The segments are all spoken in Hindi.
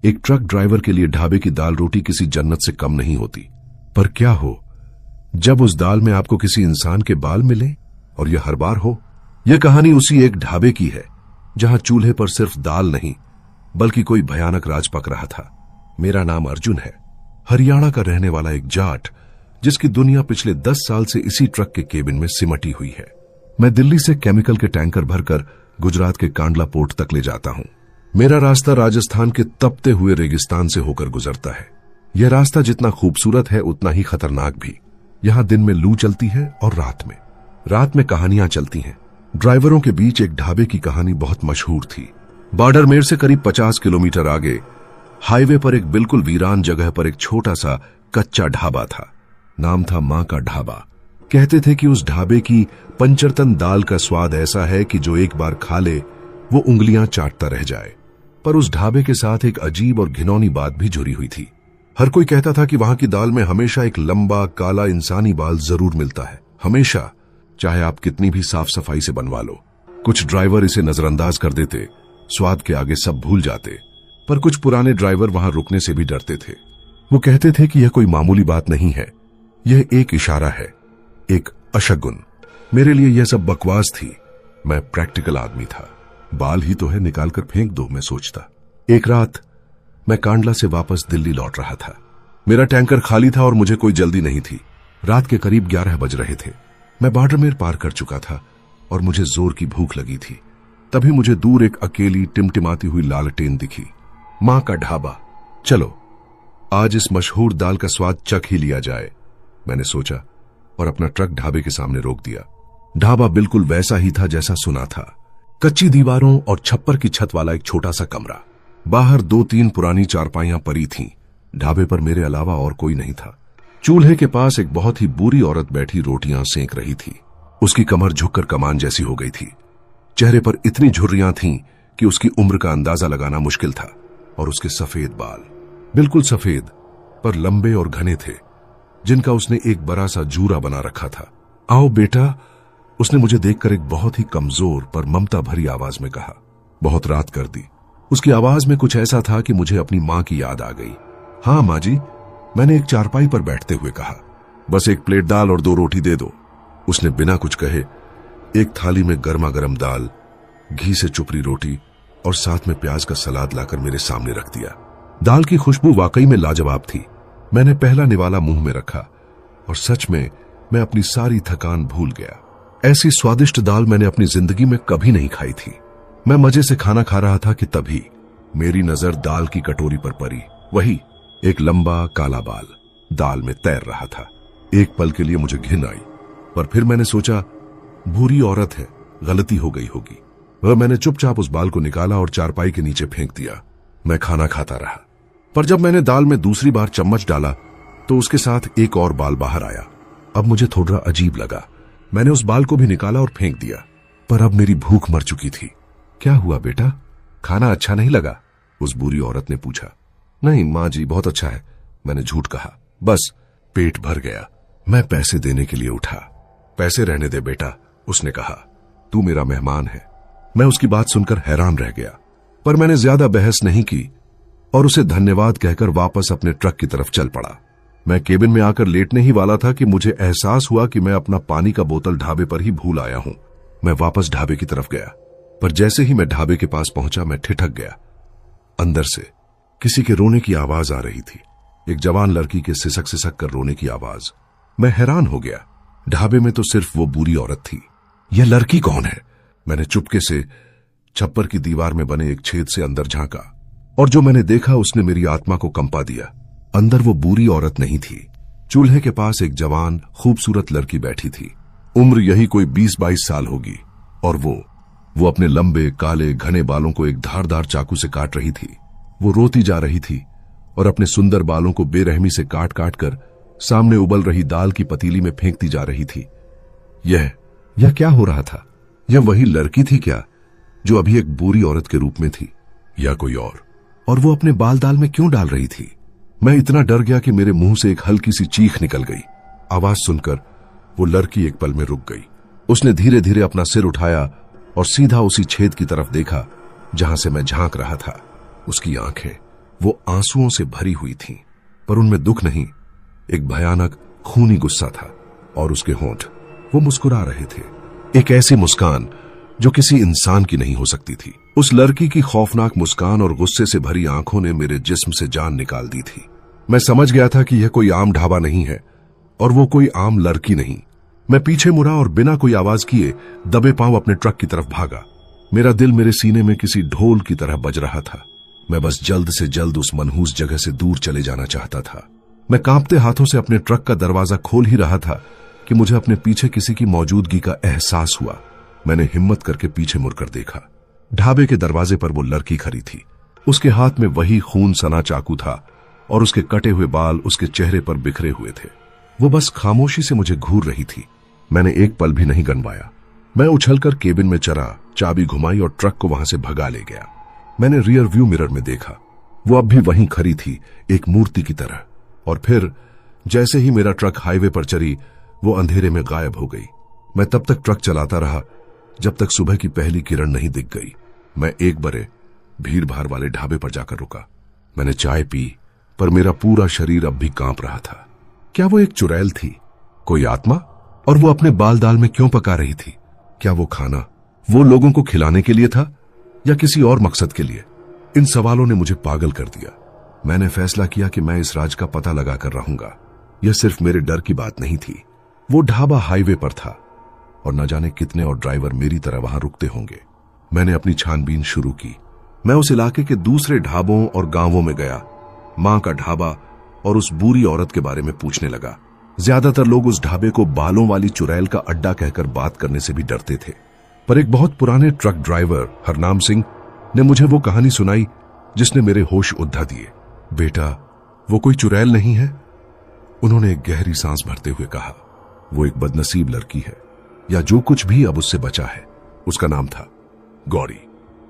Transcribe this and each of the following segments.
एक ट्रक ड्राइवर के लिए ढाबे की दाल रोटी किसी जन्नत से कम नहीं होती। पर क्या हो जब उस दाल में आपको किसी इंसान के बाल मिले और यह हर बार हो। यह कहानी उसी एक ढाबे की है जहां चूल्हे पर सिर्फ दाल नहीं बल्कि कोई भयानक राज पक रहा था। मेरा नाम अर्जुन है, हरियाणा का रहने वाला एक जाट जिसकी दुनिया पिछले 10 साल से इसी ट्रक के केबिन में सिमटी हुई है। मैं दिल्ली से केमिकल के टैंकर भरकर गुजरात के कांडला पोर्ट तक ले जाता हूं। मेरा रास्ता राजस्थान के तपते हुए रेगिस्तान से होकर गुजरता है। यह रास्ता जितना खूबसूरत है उतना ही खतरनाक भी। यहां दिन में लू चलती है और रात में कहानियां चलती हैं। ड्राइवरों के बीच एक ढाबे की कहानी बहुत मशहूर थी। बाडरमेर से करीब 50 किलोमीटर आगे हाईवे पर एक बिल्कुल वीरान जगह पर एक छोटा सा कच्चा ढाबा था। नाम था मां का ढाबा। कहते थे कि उस ढाबे की पंचरतन दाल का स्वाद ऐसा है कि जो एक बार खा ले वो उंगलियां चाटता रह जाए। पर उस ढाबे के साथ एक अजीब और घिनौनी बात भी जुड़ी हुई थी। हर कोई कहता था कि वहां की दाल में हमेशा एक लंबा काला इंसानी बाल जरूर मिलता है, हमेशा, चाहे आप कितनी भी साफ सफाई से बनवा लो। कुछ ड्राइवर इसे नजरअंदाज कर देते, स्वाद के आगे सब भूल जाते। पर कुछ पुराने ड्राइवर वहां रुकने से भी डरते थे। वो कहते थे कि यह कोई मामूली बात नहीं है, यह एक इशारा है, एक अशगुन। मेरे लिए यह सब बकवास थी। मैं प्रैक्टिकल आदमी था। बाल ही तो है, निकाल कर फेंक दो, मैं सोचता। एक रात मैं कांडला से वापस दिल्ली लौट रहा था। मेरा टैंकर खाली था और मुझे कोई जल्दी नहीं थी। रात के करीब 11 बज रहे थे। मैं बाडरमेर पार कर चुका था और मुझे जोर की भूख लगी थी। तभी मुझे दूर एक अकेली टिमटिमाती हुई लालटेन दिखी। मां का ढाबा। चलो आज इस मशहूर दाल का स्वाद चख ही लिया जाए, मैंने सोचा और अपना ट्रक ढाबे के सामने रोक दिया। ढाबा बिल्कुल वैसा ही था जैसा सुना था। कच्ची दीवारों और छप्पर की छत वाला एक छोटा सा कमरा। बाहर 2-3 पुरानी चारपाइयां पड़ी थीं। ढाबे पर मेरे अलावा और कोई नहीं था। चूल्हे के पास एक बहुत ही बुरी औरत बैठी रोटियां सेंक रही थी। उसकी कमर झुककर कमान जैसी हो गई थी। चेहरे पर इतनी झुर्रियां थीं कि उसकी उम्र का अंदाजा लगाना मुश्किल था। और उसके सफेद बाल, बिल्कुल सफेद पर लंबे और घने थे, जिनका उसने एक बड़ा सा जूरा बना रखा था। आओ बेटा, उसने मुझे देखकर एक बहुत ही कमजोर पर ममता भरी आवाज में कहा। बहुत रात कर दी। उसकी आवाज में कुछ ऐसा था कि मुझे अपनी मां की याद आ गई। हाँ मां जी, मैंने एक चारपाई पर बैठते हुए कहा। बस एक प्लेट दाल और 2 रोटी दे दो। उसने बिना कुछ कहे एक थाली में गर्मा गर्म दाल, घी से चुपड़ी रोटी और साथ में प्याज का सलाद लाकर मेरे सामने रख दिया। दाल की खुशबू वाकई में लाजवाब थी। मैंने पहला निवाला मुंह में रखा और सच में मैं अपनी सारी थकान भूल गया। ऐसी स्वादिष्ट दाल मैंने अपनी जिंदगी में कभी नहीं खाई थी। मैं मजे से खाना खा रहा था कि तभी मेरी नजर दाल की कटोरी पर पड़ी। वही एक लंबा काला बाल दाल में तैर रहा था। एक पल के लिए मुझे घिन आई, पर फिर मैंने सोचा बुरी औरत है, गलती हो गई होगी। वह मैंने चुपचाप उस बाल को निकाला और चारपाई के नीचे फेंक दिया। मैं खाना खाता रहा, पर जब मैंने दाल में दूसरी बार चम्मच डाला तो उसके साथ एक और बाल बाहर आया। अब मुझे थोड़ा अजीब लगा। मैंने उस बाल को भी निकाला और फेंक दिया, पर अब मेरी भूख मर चुकी थी। क्या हुआ बेटा, खाना अच्छा नहीं लगा? उस बुरी औरत ने पूछा। नहीं मां जी, बहुत अच्छा है, मैंने झूठ कहा। बस पेट भर गया। मैं पैसे देने के लिए उठा। पैसे रहने दे बेटा, उसने कहा, तू मेरा मेहमान है। मैं उसकी बात सुनकर हैरान रह गया, पर मैंने ज्यादा बहस नहीं की और उसे धन्यवाद कहकर वापस अपने ट्रक की तरफ चल पड़ा। मैं केबिन में आकर लेटने ही वाला था कि मुझे एहसास हुआ कि मैं अपना पानी का बोतल ढाबे पर ही भूल आया हूं। मैं वापस ढाबे की तरफ गया, पर जैसे ही मैं ढाबे के पास पहुंचा मैं ठिठक गया। अंदर से किसी के रोने की आवाज आ रही थी, एक जवान लड़की के सिसक सिसक कर रोने की आवाज। मैं हैरान हो गया। ढाबे में तो सिर्फ वो बुरी औरत थी। यह लड़की कौन है? मैंने चुपके से छप्पर की दीवार में बने एक छेद से अंदर झांका और जो मैंने देखा उसने मेरी आत्मा को कंपा दिया। अंदर वो बुरी औरत नहीं थी। चूल्हे के पास एक जवान खूबसूरत लड़की बैठी थी। उम्र यही कोई 20-22 साल होगी और वो अपने लंबे काले घने बालों को एक धारदार चाकू से काट रही थी। वो रोती जा रही थी और अपने सुंदर बालों को बेरहमी से काट काट कर सामने उबल रही दाल की पतीली में फेंकती जा रही थी। यह क्या हो रहा था? यह वही लड़की थी क्या जो अभी एक बुरी औरत के रूप में थी, या कोई और वो अपने बाल दाल में क्यों डाल रही थी? मैं इतना डर गया कि मेरे मुंह से एक हल्की सी चीख निकल गई। आवाज सुनकर वो लड़की एक पल में रुक गई। उसने धीरे धीरे अपना सिर उठाया और सीधा उसी छेद की तरफ देखा जहां से मैं झांक रहा था। उसकी आंखें वो आंसुओं से भरी हुई थीं, पर उनमें दुख नहीं, एक भयानक खूनी गुस्सा था। और उसके होंठ, वो मुस्कुरा रहे थे, एक ऐसी मुस्कान जो किसी इंसान की नहीं हो सकती थी। उस लड़की की खौफनाक मुस्कान और गुस्से से भरी आंखों ने मेरे जिस्म से जान निकाल दी थी। मैं समझ गया था कि यह कोई आम ढाबा नहीं है और वो कोई आम लड़की नहीं। मैं पीछे मुड़ा और बिना कोई आवाज किए दबे पांव अपने ट्रक की तरफ भागा। मेरा दिल मेरे सीने में किसी ढोल की तरह बज रहा था। मैं बस जल्द से जल्द उस मनहूस जगह से दूर चले जाना चाहता था। मैं कांपते हाथों से अपने ट्रक का दरवाजा खोल ही रहा था कि मुझे अपने पीछे किसी की मौजूदगी का एहसास हुआ। मैंने हिम्मत करके पीछे मुड़कर देखा। ढाबे के दरवाजे पर वो लड़की खड़ी थी। उसके हाथ में वही खून सना चाकू था और उसके कटे हुए बाल उसके चेहरे पर बिखरे हुए थे। वो बस खामोशी से मुझे घूर रही थी। मैंने एक पल भी नहीं गनवाया। मैं उछलकर केबिन में चढ़ा, चाबी घुमाई और ट्रक को वहां से भगा ले गया। मैंने रियर व्यू मिरर में देखा, वो अब भी वहीं खड़ी थी, एक मूर्ति की तरह। और फिर जैसे ही मेरा ट्रक हाईवे पर चली, वो अंधेरे में गायब हो गई। मैं तब तक ट्रक चलाता रहा जब तक सुबह की पहली किरण नहीं दिख गई। मैं एक बड़े भीड़ भाड़ वाले ढाबे पर जाकर रुका। मैंने चाय पी, पर मेरा पूरा शरीर अब भी कांप रहा था। क्या वो एक चुड़ैल थी, कोई आत्मा? और वो अपने बाल दाल में क्यों पका रही थी? क्या वो खाना वो लोगों को खिलाने के लिए था या किसी और मकसद के लिए? इन सवालों ने मुझे पागल कर दिया। मैंने फैसला किया कि मैं इस राज का पता लगाकर रहूंगा। यह सिर्फ मेरे डर की बात नहीं थी। वो ढाबा हाईवे पर था और न जाने कितने और ड्राइवर मेरी तरह वहां रुकते होंगे। मैंने अपनी छानबीन शुरू की। मैं उस इलाके के दूसरे ढाबों और गांवों में गया, मां का ढाबा और उस बुरी औरत के बारे में पूछने लगा। ज्यादातर लोग उस ढाबे को बालों वाली चुड़ैल का अड्डा कहकर बात करने से भी डरते थे, पर एक बहुत पुराने ट्रक ड्राइवर हरनाम सिंह ने मुझे वो कहानी सुनाई जिसने मेरे होश उद्धा दिए। बेटा, वो कोई चुड़ैल नहीं है, उन्होंने एक गहरी सांस भरते हुए कहा। वो एक बदनसीब लड़की है, या जो कुछ भी अब उससे बचा है। उसका नाम था गौरी।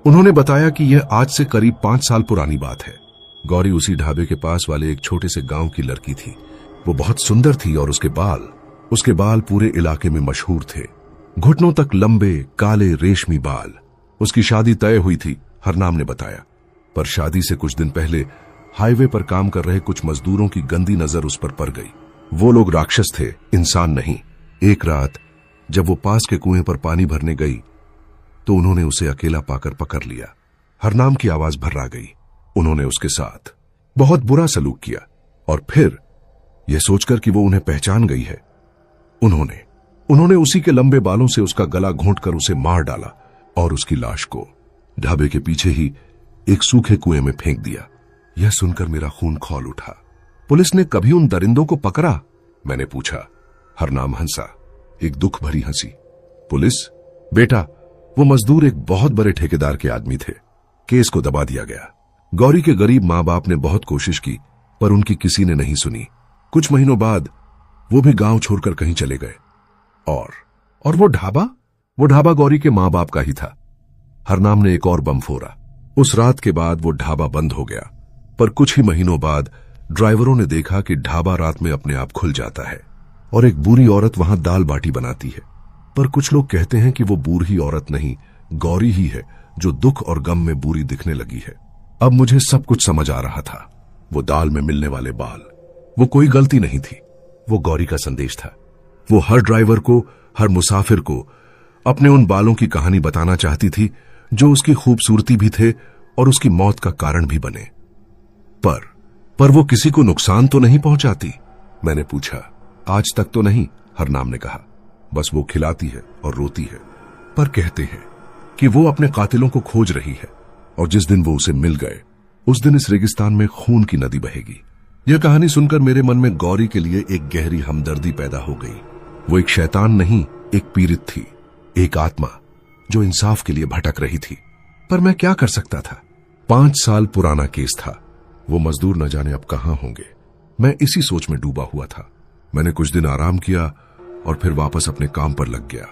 उन्होंने बताया कि यह आज से करीब 5 साल पुरानी बात है। गौरी उसी ढाबे के पास वाले एक छोटे से गांव की लड़की थी। वो बहुत सुंदर थी और उसके बाल पूरे इलाके में मशहूर थे, घुटनों तक लंबे काले रेशमी बाल। उसकी शादी तय हुई थी, हरनाम ने बताया, पर शादी से कुछ दिन पहले हाईवे पर काम कर रहे कुछ मजदूरों की गंदी नजर उस पर पड़ गई। वो लोग राक्षस थे, इंसान नहीं। एक रात जब वो पास के कुएं पर पानी भरने गई तो उन्होंने उसे अकेला पाकर पकड़ लिया। हरनाम की आवाज भर्रा गई। उन्होंने उसके साथ बहुत बुरा सलूक किया और फिर यह सोचकर कि वो उन्हें पहचान गई है, उन्होंने उसी के लंबे बालों से उसका गला घोंटकर उसे मार डाला और उसकी लाश को ढाबे के पीछे ही एक सूखे कुएं में फेंक दिया। यह सुनकर मेरा खून खौल उठा। पुलिस ने कभी उन दरिंदों को पकड़ा? मैंने पूछा। हरनाम हंसा, एक दुख भरी हंसी। पुलिस? बेटा, वो मजदूर एक बहुत बड़े ठेकेदार के आदमी थे। केस को दबा दिया गया। गौरी के गरीब मां बाप ने बहुत कोशिश की, पर उनकी किसी ने नहीं सुनी। कुछ महीनों बाद वो भी गांव छोड़कर कहीं चले गए। और वो ढाबा गौरी के मां बाप का ही था। हरनाम ने एक और बम फोड़ा। उस रात के बाद वो ढाबा बंद हो गया, पर कुछ ही महीनों बाद ड्राइवरों ने देखा कि ढाबा रात में अपने आप खुल जाता है और एक बूढ़ी औरत वहां दाल बाटी बनाती है। पर कुछ लोग कहते हैं कि वो बूढ़ी औरत नहीं, गौरी ही है जो दुख और गम में बुरी दिखने लगी है। अब मुझे सब कुछ समझ आ रहा था। वो दाल में मिलने वाले बाल, वो कोई गलती नहीं थी, वो गौरी का संदेश था। वो हर ड्राइवर को, हर मुसाफिर को अपने उन बालों की कहानी बताना चाहती थी जो उसकी खूबसूरती भी थे और उसकी मौत का कारण भी बने। पर वो किसी को नुकसान तो नहीं पहुंचाती? मैंने पूछा। आज तक तो नहीं, हरनाम ने कहा। बस वो खिलाती है और रोती है। पर कहते हैं कि वो अपने कातिलों को खोज रही है और जिस दिन वो उसे मिल गए उस दिन इस रेगिस्तान में खून की नदी बहेगी। यह कहानी सुनकर मेरे मन में गौरी के लिए एक गहरी हमदर्दी पैदा हो गई। वो एक शैतान नहीं, एक पीड़ित थी, एक आत्मा जो इंसाफ के लिए भटक रही थी। पर मैं क्या कर सकता था? 5 साल पुराना केस था। वो मजदूर न जाने अब कहां होंगे। मैं इसी सोच में डूबा हुआ था। मैंने कुछ दिन आराम किया और फिर वापस अपने काम पर लग गया।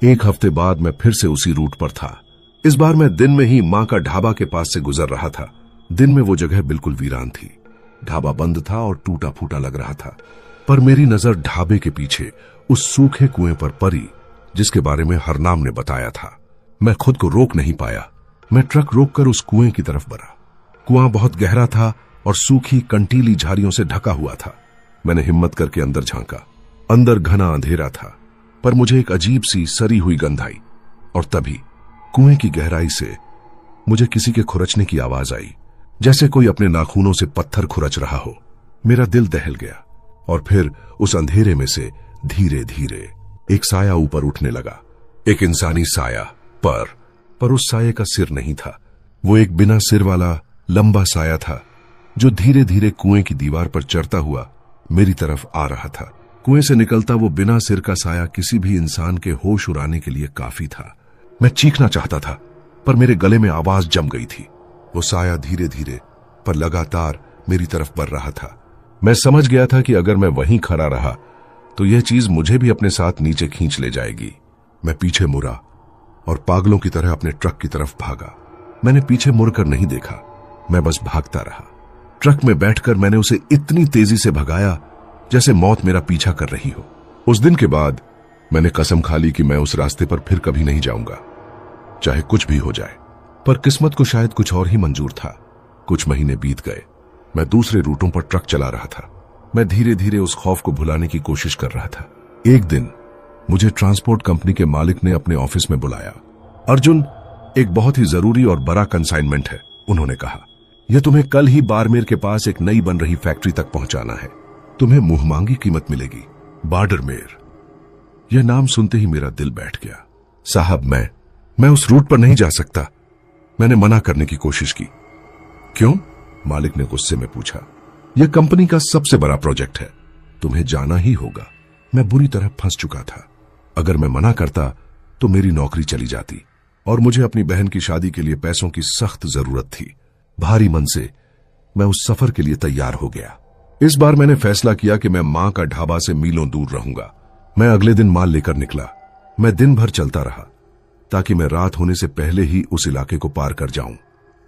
1 हफ्ते बाद मैं फिर से उसी रूट पर था। इस बार मैं दिन में ही मां का ढाबा के पास से गुजर रहा था। दिन में वो जगह बिल्कुल वीरान थी। ढाबा बंद था और टूटा फूटा लग रहा था, पर मेरी नजर ढाबे के पीछे उस सूखे कुएं पर पड़ी जिसके बारे में हरनाम ने बताया था। मैं खुद को रोक नहीं पाया। मैं ट्रक रोककर उस कुएं की तरफ बढ़ा। कुआं बहुत गहरा था और सूखी कंटीली झाड़ियों से ढका हुआ था। मैंने हिम्मत करके अंदर झांका। अंदर घना अंधेरा था, पर मुझे एक अजीब सी सरी हुई गंध आई और तभी कुएं की गहराई से मुझे किसी के खुरचने की आवाज आई, जैसे कोई अपने नाखूनों से पत्थर खुरच रहा हो। मेरा दिल दहल गया और फिर उस अंधेरे में से धीरे धीरे एक साया ऊपर उठने लगा। एक इंसानी साया, पर उस साये का सिर नहीं था। वो एक बिना सिर वाला लंबा साया था जो धीरे धीरे कुएं की दीवार पर चढ़ता हुआ मेरी तरफ आ रहा था। कुएं से निकलता वो बिना सिर का साया किसी भी इंसान के होश उड़ाने के लिए काफी था। मैं चीखना चाहता था, पर मेरे गले में आवाज जम गई थी। वो साया धीरे धीरे पर लगातार मेरी तरफ बढ़ रहा था। मैं समझ गया था कि अगर मैं वहीं खड़ा रहा तो यह चीज मुझे भी अपने साथ नीचे खींच ले जाएगी। मैं पीछे मुड़ा और पागलों की तरह अपने ट्रक की तरफ भागा। मैंने पीछे मुड़कर नहीं देखा, मैं बस भागता रहा। ट्रक में बैठकर मैंने उसे इतनी तेजी से भगाया जैसे मौत मेरा पीछा कर रही हो। उस दिन के बाद मैंने कसम खा ली कि मैं उस रास्ते पर फिर कभी नहीं जाऊंगा, चाहे कुछ भी हो जाए। पर किस्मत को शायद कुछ और ही मंजूर था। कुछ महीने बीत गए। मैं दूसरे रूटों पर ट्रक चला रहा था। मैं धीरे धीरे उस खौफ को भुलाने की कोशिश कर रहा था। एक दिन मुझे ट्रांसपोर्ट कंपनी के मालिक ने अपने ऑफिस में बुलाया। अर्जुन, एक बहुत ही जरूरी और बड़ा कंसाइनमेंट है, उन्होंने कहा। यह तुम्हें कल ही बाड़मेर के पास एक नई बन रही फैक्ट्री तक पहुंचाना है। तुम्हें मुंहमांगी कीमत मिलेगी। बाड़मेर, यह नाम सुनते ही मेरा दिल बैठ गया। साहब, मैं उस रूट पर नहीं जा सकता। मैंने मना करने की कोशिश की। क्यों? मालिक ने गुस्से में पूछा। यह कंपनी का सबसे बड़ा प्रोजेक्ट है, तुम्हें जाना ही होगा। मैं बुरी तरह फंस चुका था। अगर मैं मना करता तो मेरी नौकरी चली जाती और मुझे अपनी बहन की शादी के लिए पैसों की सख्त जरूरत थी। भारी मन से मैं उस सफर के लिए तैयार हो गया। इस बार मैंने फैसला किया कि मैं मां का ढाबा से मीलों दूर रहूंगा। मैं अगले दिन माल लेकर निकला। मैं दिन भर चलता रहा ताकि मैं रात होने से पहले ही उस इलाके को पार कर जाऊं,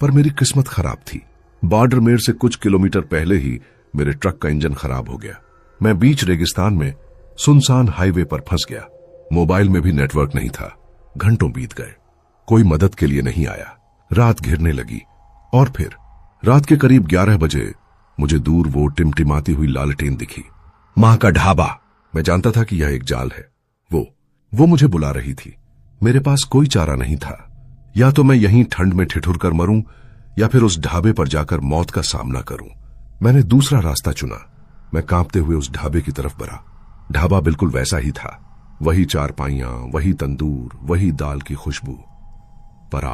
पर मेरी किस्मत खराब थी। बाड़मेर से कुछ किलोमीटर पहले ही मेरे ट्रक का इंजन खराब हो गया। मैं बीच रेगिस्तान में सुनसान हाईवे पर फंस गया। मोबाइल में भी नेटवर्क नहीं था। घंटों बीत गए, कोई मदद के लिए नहीं आया। रात घिरने लगी और फिर रात के करीब 11 बजे मुझे दूर वो टिमटिमाती हुई लालटेन दिखी। मां का ढाबा। मैं जानता था कि यह एक जाल है। वो मुझे बुला रही थी। मेरे पास कोई चारा नहीं था। या तो मैं यहीं ठंड में ठिठुर कर मरूं या फिर उस ढाबे पर जाकर मौत का सामना करूं। मैंने दूसरा रास्ता चुना। मैं कांपते हुए उस ढाबे की तरफ बढ़ा। ढाबा बिल्कुल वैसा ही था। वही चारपाइयां, वही तंदूर, वही दाल की खुशबू। पर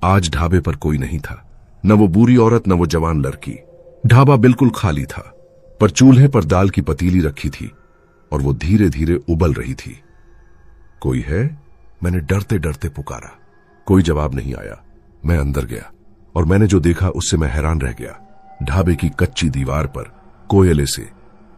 आज ढाबे पर कोई नहीं था। न वो बूढ़ी औरत, न वो जवान लड़की। ढाबा बिल्कुल खाली था, पर चूल्हे पर दाल की पतीली रखी थी और वो धीरे धीरे उबल रही थी। कोई है? मैंने डरते डरते पुकारा। कोई जवाब नहीं आया। मैं अंदर गया और मैंने जो देखा उससे मैं हैरान रह गया। ढाबे की कच्ची दीवार पर कोयले से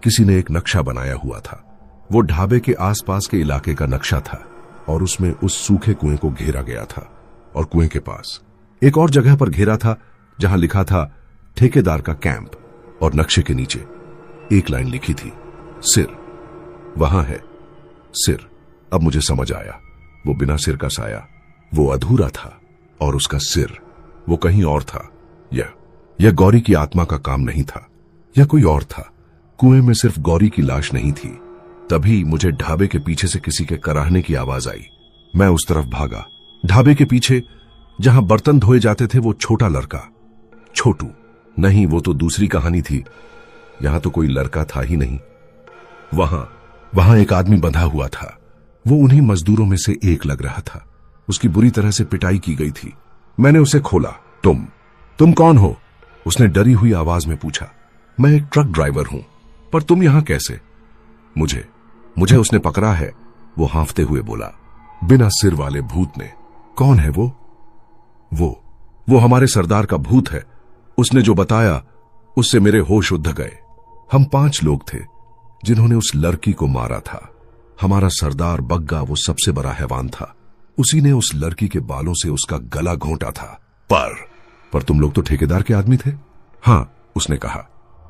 किसी ने एक नक्शा बनाया हुआ था। वो ढाबे के आसपास के इलाके का नक्शा था और उसमें उस सूखे कुएं को घेरा गया था और कुएं के पास एक और जगह पर घेरा था जहां लिखा था ठेकेदार का कैंप, और नक्शे के नीचे एक लाइन लिखी थी, सिर। वहां है सिर। अब मुझे समझ आया। वो बिना सिर का साया, वो अधूरा था और उसका सिर वो कहीं और था। यह गौरी की आत्मा का काम नहीं था, यह कोई और था। कुएं में सिर्फ गौरी की लाश नहीं थी। तभी मुझे ढाबे के पीछे से किसी के कराहने की आवाज आई। मैं उस तरफ भागा। ढाबे के पीछे जहां बर्तन धोए जाते थे वो छोटा लड़का, छोटू नहीं, वो तो दूसरी कहानी थी। यहां तो कोई लड़का था ही नहीं। वहां एक आदमी बंधा हुआ था। वो उन्हीं मजदूरों में से एक लग रहा था। उसकी बुरी तरह से पिटाई की गई थी। मैंने उसे खोला। तुम कौन हो? उसने डरी हुई आवाज में पूछा। मैं एक ट्रक ड्राइवर हूं, पर तुम यहां कैसे? मुझे उसने पकड़ा है, वो हांफते हुए बोला, बिना सिर वाले भूत ने। कौन है वो हमारे सरदार का भूत है। उसने जो बताया उससे मेरे होश उड़ गए। हम 5 लोग थे जिन्होंने उस लड़की को मारा था। हमारा सरदार बग्गा वो सबसे बड़ा हैवान था। उसी ने उस लड़की के बालों से उसका गला घोंटा था। पर तुम लोग तो ठेकेदार के आदमी थे। हां, उसने कहा।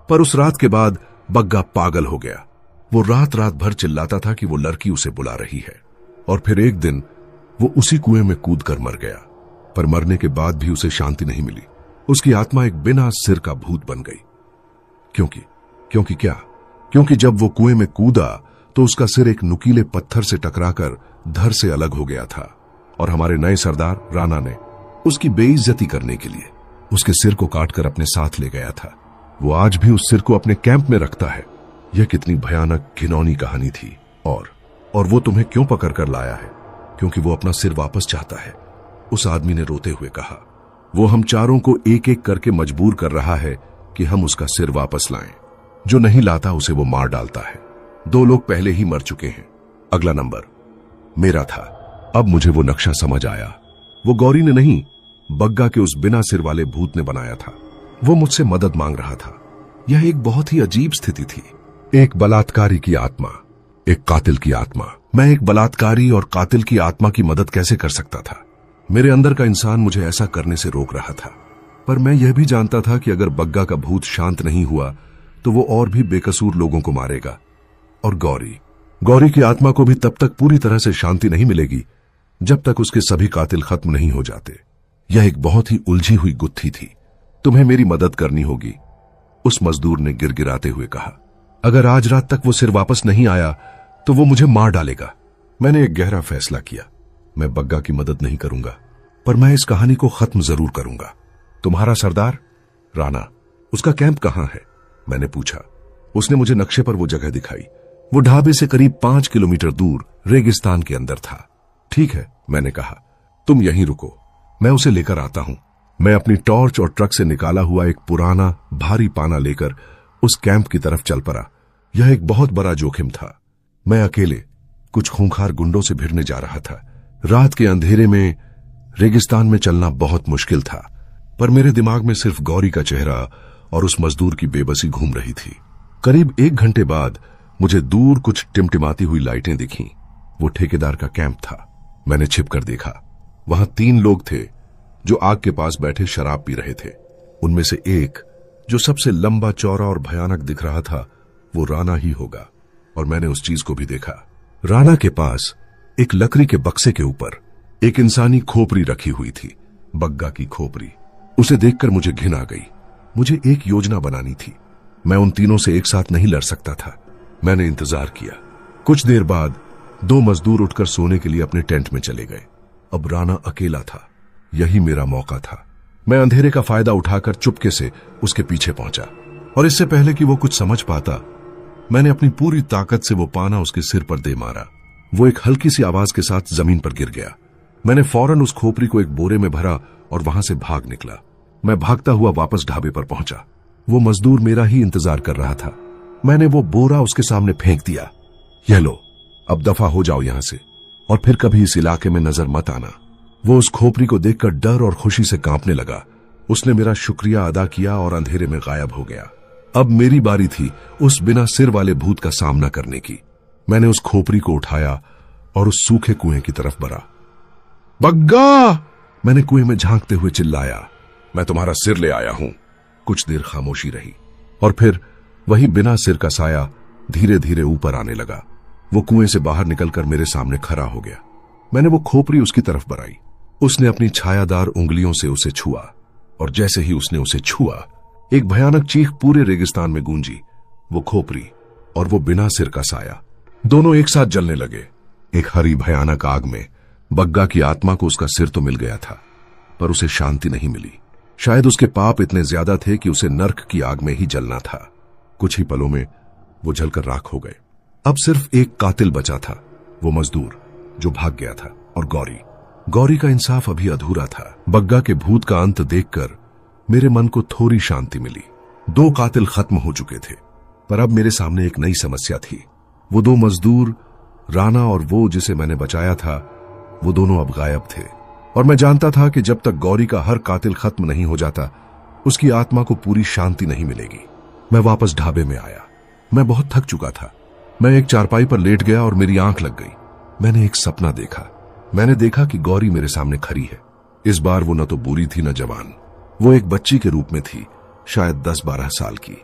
पर उस रात के बाद बग्गा पागल हो गया। वो रात भर चिल्लाता था कि वो लड़की उसे बुला रही है। और फिर एक दिन वो उसी कुएं में कूद कर मर गया। पर मरने के बाद भी उसे शांति नहीं मिली। उसकी आत्मा एक बिना सिर का भूत बन गई। क्योंकि क्या? क्योंकि जब वो कुएं में कूदा तो उसका सिर एक नुकीले पत्थर से टकराकर धड़ से अलग हो गया था, और हमारे नए सरदार राणा ने उसकी बेइज्जती करने के लिए उसके सिर को काटकर अपने साथ ले गया था। वो आज भी उस सिर को अपने कैंप में रखता है। यह कितनी भयानक घिनौनी कहानी थी। और वो तुम्हें क्यों पकड़ कर लाया है? क्योंकि वो अपना सिर वापस चाहता है, उस आदमी ने रोते हुए कहा। वो हम चारों को एक एक करके मजबूर कर रहा है कि हम उसका सिर वापस लाएं। जो नहीं लाता उसे वो मार डालता है। 2 लोग पहले ही मर चुके हैं। अगला नंबर मेरा था। अब मुझे वो नक्शा समझ आया। वो गौरी ने नहीं, बग्गा के उस बिना सिर वाले भूत ने बनाया था। वो मुझसे मदद मांग रहा था। यह एक बहुत ही अजीब स्थिति थी। एक बलात्कारी की आत्मा, एक कातिल की आत्मा। मैं एक बलात्कारी और कातिल की आत्मा की मदद कैसे कर सकता था? मेरे अंदर का इंसान मुझे ऐसा करने से रोक रहा था। पर मैं यह भी जानता था कि अगर बग्गा का भूत शांत नहीं हुआ तो वो और भी बेकसूर लोगों को मारेगा। और गौरी की आत्मा को भी तब तक पूरी तरह से शांति नहीं मिलेगी जब तक उसके सभी कातिल खत्म नहीं हो जाते। यह एक बहुत ही उलझी हुई गुत्थी थी। तुम्हें मेरी मदद करनी होगी, उस मजदूर ने गिड़गिड़ाते हुए कहा। अगर आज रात तक वो सिर वापस नहीं आया तो वो मुझे मार डालेगा। मैंने एक गहरा फैसला किया। मैं बग्गा की मदद नहीं करूंगा, पर मैं इस कहानी को खत्म जरूर करूंगा। तुम्हारा सरदार? राणा। उसका कैंप कहां है? मैंने पूछा। उसने मुझे नक्शे पर वो जगह दिखाई। वो ढाबे से करीब 5 किलोमीटर दूर रेगिस्तान के अंदर था। ठीक है, मैंने कहा, तुम यहीं रुको, मैं उसे लेकर आता हूं। मैं अपनी टॉर्च और ट्रक से निकाला हुआ एक पुराना भारी पाना लेकर उस कैंप की तरफ चल पड़ा। यह एक बहुत बड़ा जोखिम था। मैं अकेले कुछ खूंखार गुंडों से भिड़ने जा रहा था। रात के अंधेरे में रेगिस्तान में चलना बहुत मुश्किल था, पर मेरे दिमाग में सिर्फ गौरी का चेहरा और उस मजदूर की बेबसी घूम रही थी। करीब 1 घंटे बाद मुझे दूर कुछ टिमटिमाती हुई लाइटें दिखीं। वो ठेकेदार का कैंप था। मैंने छिपकर देखा। वहां 3 लोग थे जो आग के पास बैठे शराब पी रहे थे। उनमें से एक, जो सबसे लंबा चौड़ा और भयानक दिख रहा था, वो राणा ही होगा। और मैंने उस चीज को भी देखा। राणा के पास एक लकड़ी के बक्से के ऊपर एक इंसानी खोपड़ी रखी हुई थी, बग्गा की खोपड़ी। उसे देखकर मुझे घिन आ गई। मुझे एक योजना बनानी थी। मैं उन तीनों से एक साथ नहीं लड़ सकता था। मैंने इंतजार किया। कुछ देर बाद 2 मजदूर उठकर सोने के लिए अपने टेंट में चले गए। अब राणा अकेला था। यही मेरा मौका था। मैं अंधेरे का फायदा उठाकर चुपके से उसके पीछे पहुंचा, और इससे पहले कि वो कुछ समझ पाता, मैंने अपनी पूरी ताकत से वो पाना उसके सिर पर दे मारा। वो एक हल्की सी आवाज के साथ जमीन पर गिर गया। मैंने फौरन उस खोपड़ी को एक बोरे में भरा और वहां से भाग निकला। मैं भागता हुआ वापस ढाबे पर पहुंचा। वो मजदूर मेरा ही इंतजार कर रहा था। मैंने वो बोरा उसके सामने फेंक दिया। यह लो, अब दफा हो जाओ यहां से, और फिर कभी इस इलाके में नजर मत आना। वो उस खोपड़ी को देखकर डर और खुशी से कांपने लगा। उसने मेरा शुक्रिया अदा किया और अंधेरे में गायब हो गया। अब मेरी बारी थी उस बिना सिर वाले भूत का सामना करने की। मैंने उस खोपड़ी को उठाया और उस सूखे कुएं की तरफ बढ़ा। बग्गा! मैंने कुएं में झांकते हुए चिल्लाया। मैं तुम्हारा सिर ले आया हूं। कुछ देर खामोशी रही, और फिर वही बिना सिर का साया धीरे धीरे ऊपर आने लगा। वो कुएं से बाहर निकलकर मेरे सामने खड़ा हो गया। मैंने वो खोपड़ी उसकी तरफ बढ़ाई। उसने अपनी छायादार उंगलियों से उसे छुआ, और जैसे ही उसने उसे छुआ, एक भयानक चीख पूरे रेगिस्तान में गूंजी। वो खोपड़ी और वो बिना सिर का साया दोनों एक साथ जलने लगे। एक हरी भयानक आग में बग्गा की आत्मा को उसका सिर तो मिल गया था, पर उसे शांति नहीं मिली। शायद उसके पाप इतने ज्यादा थे कि उसे नर्क की आग में ही जलना था। कुछ ही पलों में वो जलकर राख हो गए। अब सिर्फ एक कातिल बचा था, वो मजदूर जो भाग गया था, और गौरी का इंसाफ अभी अधूरा था। बग्गा के भूत का अंत देखकर मेरे मन को थोड़ी शांति मिली। 2 कातिल खत्म हो चुके थे, पर अब मेरे सामने एक नई समस्या थी। वो 2 मजदूर, राणा और वो जिसे मैंने बचाया था, वो दोनों अब गायब थे। और मैं जानता था कि जब तक गौरी का हर कातिल खत्म नहीं हो जाता, उसकी आत्मा को पूरी शांति नहीं मिलेगी। मैं वापस ढाबे में आया। मैं बहुत थक चुका था। मैं एक चारपाई पर लेट गया और मेरी आंख लग गई। मैंने एक सपना देखा। मैंने देखा कि गौरी मेरे सामने खड़ी है। इस बार वो न तो बूढ़ी थी न जवान। वो एक बच्ची के रूप में थी, शायद 10-12 साल की।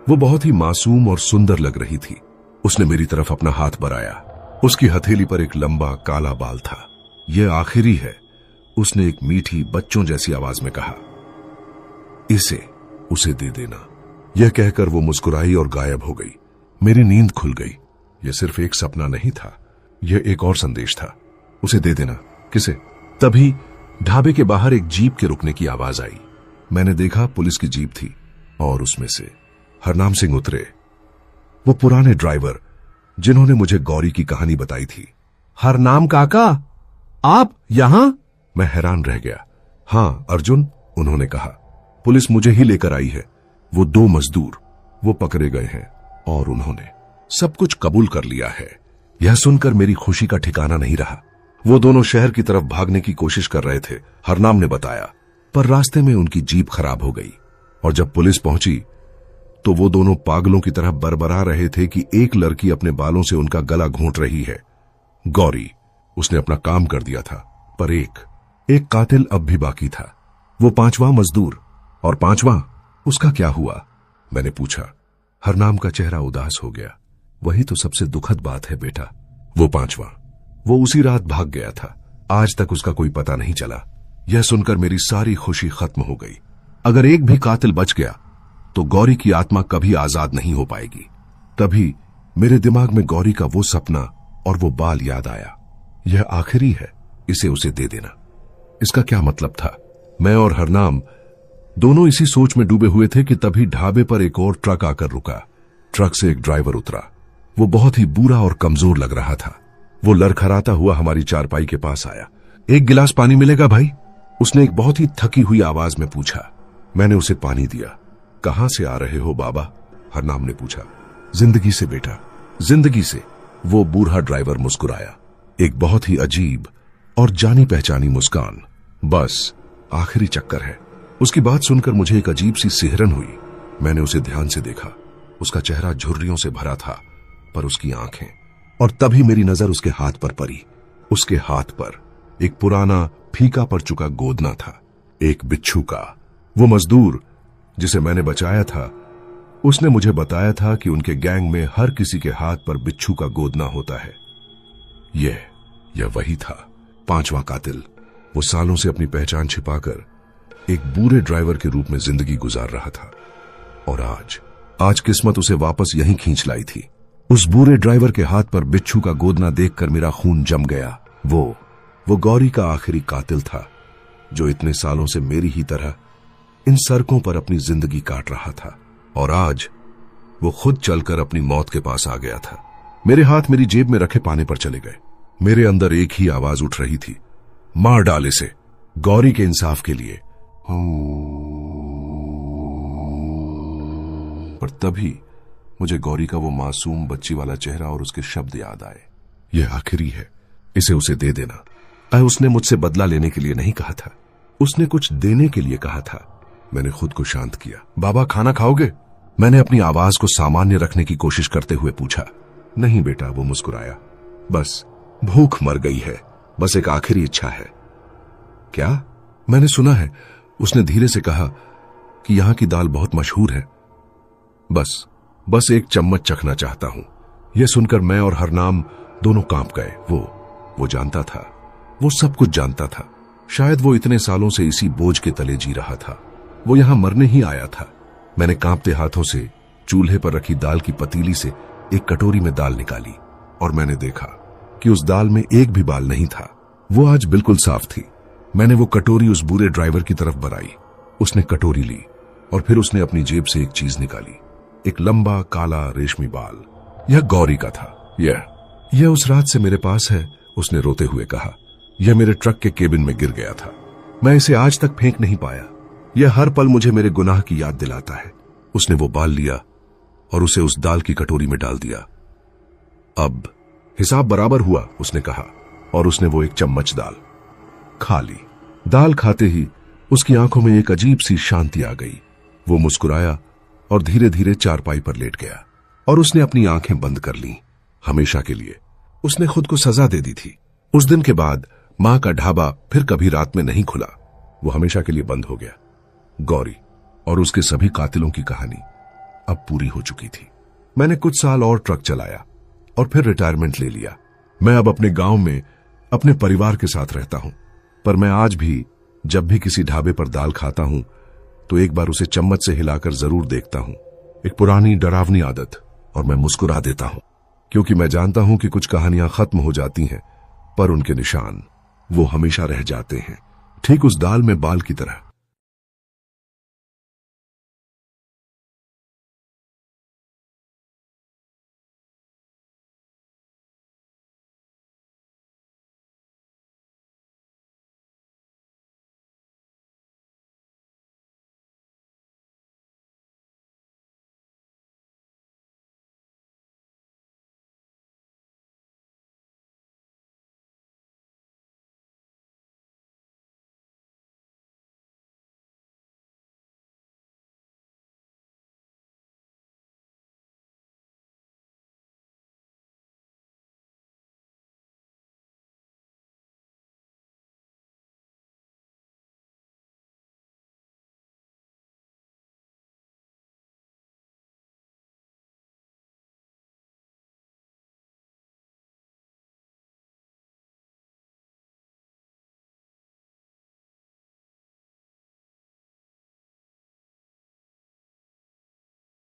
वो बहुत ही मासूम और सुंदर लग रही थी। उसने मेरी तरफ अपना हाथ बढ़ाया। उसकी हथेली पर एक लंबा काला बाल था। यह आखिरी है, उसने एक मीठी बच्चों जैसी आवाज में कहा। इसे उसे दे देना। यह कहकर वो मुस्कुराई और गायब हो गई। मेरी नींद खुल गई। यह सिर्फ एक सपना नहीं था, यह एक और संदेश था। उसे दे देना। किसे? तभी ढाबे के बाहर एक जीप के रुकने की आवाज आई। मैंने देखा पुलिस की जीप थी और उसमें से हरनाम सिंह उतरे, वो पुराने ड्राइवर जिन्होंने मुझे गौरी की कहानी बताई थी। हरनाम काका, आप यहां? मैं हैरान रह गया। हां अर्जुन, उन्होंने कहा, पुलिस मुझे ही लेकर आई है। वो 2 मजदूर वो पकड़े गए हैं और उन्होंने सब कुछ कबूल कर लिया है। यह सुनकर मेरी खुशी का ठिकाना नहीं रहा। वो दोनों शहर की तरफ भागने की कोशिश कर रहे थे, हरनाम ने बताया, पर रास्ते में उनकी जीप खराब हो गई और जब पुलिस पहुंची तो वो दोनों पागलों की तरह बरबरा रहे थे कि एक लड़की अपने बालों से उनका गला घोंट रही है। गौरी, उसने अपना काम कर दिया था, पर एक कातिल अब भी बाकी था। वो 5वां मजदूर। और 5वां, उसका क्या हुआ? मैंने पूछा। हरनाम का चेहरा उदास हो गया। वही तो सबसे दुखद बात है बेटा। वो 5वां, वो उसी रात भाग गया था। आज तक उसका कोई पता नहीं चला। यह सुनकर मेरी सारी खुशी खत्म हो गई। अगर एक भी कातिल बच गया तो गौरी की आत्मा कभी आजाद नहीं हो पाएगी। तभी मेरे दिमाग में गौरी का वो सपना और वो बाल याद आया। यह आखिरी है, इसे उसे दे देना। इसका क्या मतलब था? मैं और हरनाम दोनों इसी सोच में डूबे हुए थे कि तभी ढाबे पर एक और ट्रक आकर रुका। ट्रक से एक ड्राइवर उतरा। वो बहुत ही बुरा और कमजोर लग रहा था। वो लड़खड़ाता हुआ हमारी चारपाई के पास आया। एक गिलास पानी मिलेगा भाई? उसने एक बहुत ही थकी हुई आवाज में पूछा। मैंने उसे पानी दिया। कहां से आ रहे हो बाबा? हरनाम ने पूछा। जिंदगी से बेटा, जिंदगी से। वो बूढ़ा ड्राइवर मुस्कुराया, एक बहुत ही अजीब और जानी पहचानी मुस्कान। बस आखिरी चक्कर है। उसकी बात सुनकर मुझे एक अजीब सी सिहरन हुई। मैंने उसे ध्यान से देखा। उसका चेहरा झुर्रियों से भरा था, पर उसकी आंखें। और तभी मेरी नजर उसके हाथ पर पड़ी। उसके हाथ पर एक पुराना फीका पड़ चुका गोदना था, एक बिच्छू का। वो मजदूर जिसे मैंने बचाया था, उसने मुझे बताया था कि उनके गैंग में हर किसी के हाथ पर बिच्छू का गोदना होता है। यह वही था, 5वां कातिल। वो सालों से अपनी पहचान छिपाकर एक बूढ़े ड्राइवर के रूप में जिंदगी गुजार रहा था और आज किस्मत उसे वापस यहीं खींच लाई थी। उस बूढ़े ड्राइवर के हाथ पर बिच्छू का गोदना देखकर मेरा खून जम गया। वो गौरी का आखिरी कातिल था, जो इतने सालों से मेरी ही तरह इन सड़कों पर अपनी जिंदगी काट रहा था। और आज वो खुद चलकर अपनी मौत के पास आ गया था। मेरे हाथ मेरी जेब में रखे पाने पर चले गए। मेरे अंदर एक ही आवाज उठ रही थी, मार डाल इसे, गौरी के इंसाफ के लिए। पर तभी मुझे गौरी का वो मासूम बच्ची वाला चेहरा और उसके शब्द याद आए। यह आखिरी है, इसे उसे दे देना। उसने मुझसे बदला लेने के लिए नहीं कहा था, उसने कुछ देने के लिए कहा था। मैंने खुद को शांत किया। बाबा खाना खाओगे? मैंने अपनी आवाज को सामान्य रखने की कोशिश करते हुए पूछा। नहीं बेटा, वो मुस्कुराया। बस भूख मर गई है, बस एक आखिरी इच्छा है। क्या? मैंने सुना है, उसने धीरे से कहा कि यहां की दाल बहुत मशहूर है। बस एक चम्मच चखना चाहता हूं। यह सुनकर मैं और हरनाम दोनों कांप गए। वो जानता था, वो सब कुछ जानता था। शायद वो इतने सालों से इसी बोझ के तले जी रहा था। वो यहां मरने ही आया था। मैंने कांपते हाथों से चूल्हे पर रखी दाल की पतीली से एक कटोरी में दाल निकाली और मैंने देखा कि उस दाल में एक भी बाल नहीं था। वो आज बिल्कुल साफ थी। मैंने वो कटोरी उस बुरे ड्राइवर की तरफ बढ़ाई। उसने कटोरी ली और फिर उसने अपनी जेब से एक चीज निकाली, एक लंबा काला रेशमी बाल। यह गौरी का था। यह उस रात से मेरे पास है, उसने रोते हुए कहा। यह मेरे ट्रक के केबिन में गिर गया था। मैं इसे आज तक फेंक नहीं पाया। यह हर पल मुझे मेरे गुनाह की याद दिलाता है। उसने वो बाल लिया और उसे उस दाल की कटोरी में डाल दिया। अब हिसाब बराबर हुआ, उसने कहा, और उसने वो एक चम्मच दाल खा ली। दाल खाते ही उसकी आंखों में एक अजीब सी शांति आ गई। वो मुस्कुराया और धीरे धीरे चारपाई पर लेट गया और उसने अपनी आंखें बंद कर लीं, हमेशा के लिए। उसने खुद को सजा दे दी थी। उस दिन के बाद मां का ढाबा फिर कभी रात में नहीं खुला। वो हमेशा के लिए बंद हो गया। गौरी और उसके सभी कातिलों की कहानी अब पूरी हो चुकी थी। मैंने कुछ साल और ट्रक चलाया और फिर रिटायरमेंट ले लिया। मैं अब अपने गांव में अपने परिवार के साथ रहता हूं, पर मैं आज भी जब भी किसी ढाबे पर दाल खाता हूं तो एक बार उसे चम्मच से हिलाकर जरूर देखता हूं। एक पुरानी डरावनी आदत, और मैं मुस्कुरा देता हूं, क्योंकि मैं जानता हूं कि कुछ कहानियां खत्म हो जाती हैं, पर उनके निशान वो हमेशा रह जाते हैं, ठीक उस दाल में बाल की तरह।